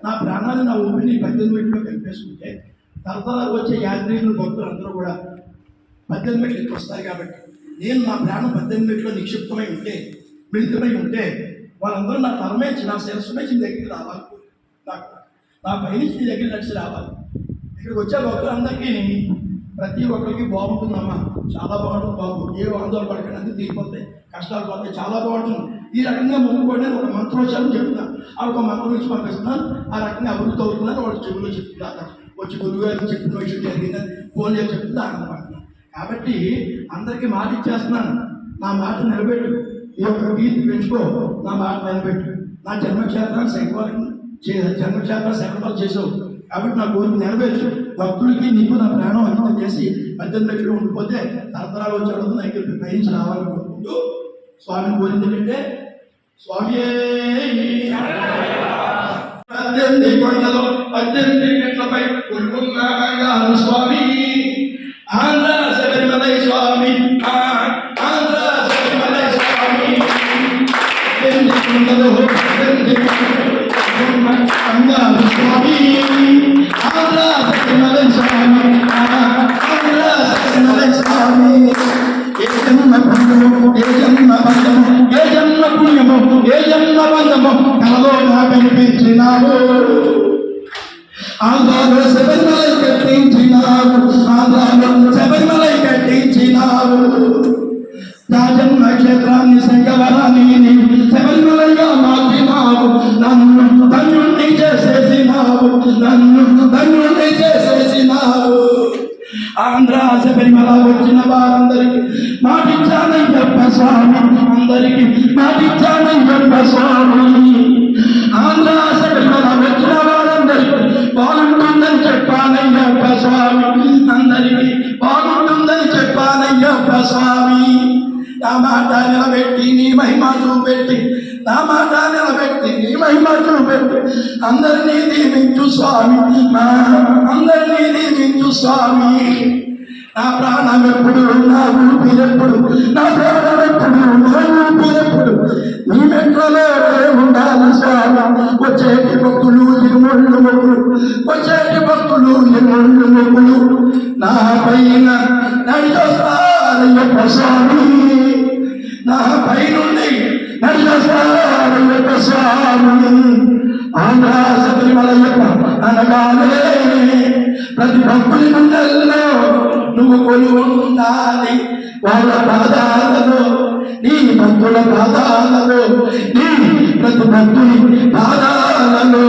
నా ప్రాణాలు నా ఊపిరిని 18 మెట్లో కలిపేసుకుంటే తరతరాలు వచ్చే యాత్రికులు భక్తులు అందరూ కూడా 18 మెట్లకి వస్తారు. కాబట్టి నేను నా ప్రాణం 18 మెట్లో నిక్షిప్తమై ఉంటే, మిళితమై ఉంటే వాళ్ళందరూ నా తలమే నా శిరస్సు నుంచి దగ్గరికి రావాలి. నాకు నా పైనుంచి దగ్గర నడిచి రావాలి. ఇక్కడికి వచ్చే భక్తులందరికీ ప్రతి ఒక్కరికి బాగుంటుందమ్మా, చాలా బాగుంటుంది బాబు, ఏ ఆందోళన పడకండి, అన్నీ తీరిపోతాయి, కష్టాలు పోతాయి, చాలా బాగుంటుంది. ఈ రకంగా ముందుకోండి ఒక మంత్రోచ్చారం చెప్తున్నాను. ఆ ఒక మంత్రం నుంచి పంపిస్తున్నాను. ఆ రకంగా అభివృద్ధి అవుతున్నారు. వాళ్ళు చెవులో చెప్తున్నారు, వచ్చి గురువుగారు చెప్పిన విషయం జరిగిందని ఫోన్ చేసి చెప్తుంది, ఆనందపడుతున్నాను. కాబట్టి అందరికీ మాట ఇచ్చేస్తున్నాను. నా మాట నిలబెట్టు, ఈ యొక్క కీర్తి పెంచుకో, నా మాట నిలబెట్టు. నా జన్మక్షేత్రాన్ని జన్మక్షేత్రాన్ని శంకరాలు చేసావు కాబట్టి నా కోరిక నెరవేర్చు. భక్తులకి నీకు నా ప్రాణం అంకితం చేసి 18 మెట్లు ఉండిపోతే తరతరాలు వచ్చి అడుగుతున్నా ఇక్కడ పైనుంచి రావాలని కోరుకుంటూ స్వామిని కోరింది ఏంటంటే, స్వామి 18 కొండలు 18 మెట్లపై కొడుకున్న బంగారు స్వామి, ఆంధ్ర శబరిమలై స్వామి, ఆంధ్ర శబరిమలై స్వామి, 18 కొండలు 18 బంగారు స్వామి, ఆంధ్ర శబరిమలై స్వామి, ఆంధ్ర శబరిమలై స్వామి. ఏ జన్మ బంధము, ఏ జన్మ బంధము, ఏ జన్మ పుణ్యము, ఏ జన్మ బంధము కలలో నా కనిపించినావు. ఆంధ్రాలో శబరిమలై కట్టించినావు, ఆంధ్రాలో శబరిమలై కట్టించినావు. నా జన్మ క్షేత్రాన్ని శంకవరాన్ని శబరిమలైగా మార్చినావు. నన్ను ధన్యుణ్ణి చేసేసినావు, నన్ను ధన్యుణ్ణి చేసేసినావు. ఆంధ్ర శబరిమల వచ్చిన వారందరికీ మాటిచ్చానయ్యప్ప స్వామి, అందరికీ మాటిచ్చానయ్యప్ప స్వామి. ఆంధ్ర శబరిమల వచ్చిన వారందరికీ బాగుంటుందని చెప్పానయ్యప్ప స్వామి, అందరికీ బాగుంటుందని చెప్పానయ్యప్ప స్వామి. నా మాట నిలబెట్టి నీ మహిమ చూపెట్టి, నా మాట నిలబెట్టి నీ మహిమ చూపెట్టి అందరినీ దీవించు స్వామి, అందరినీ దీవించు స్వామి. నా ప్రాణం ఎప్పుడు, నా ఊపిరెప్పుడు, నా ప్రాణం ఎప్పుడు, నా ఊపిరెప్పుడు నీ మెట్లలో ఉండాలి స్వామి. వచ్చేటి భక్తులు ఇరుముళ్ళు మొక్కులు, వచ్చేటి భక్తులు ఇరుముళ్ళు మొక్కులు నా పైన నడిచొస్తారయ్యప్ప స్వామి, నా పైనుండి నడిచొస్తారయ్యప్ప స్వామి. ఆంధ్ర శబరిమలయ్యప్ప అనగానే ప్రతి భక్తుని గుండెల్లో నువ్వు కొలువు ఉండాలి. వాళ్ళ పాదాలలో, నీ భక్తుల పాదాలలో, నీ ప్రతి భక్తుని పాదాలలో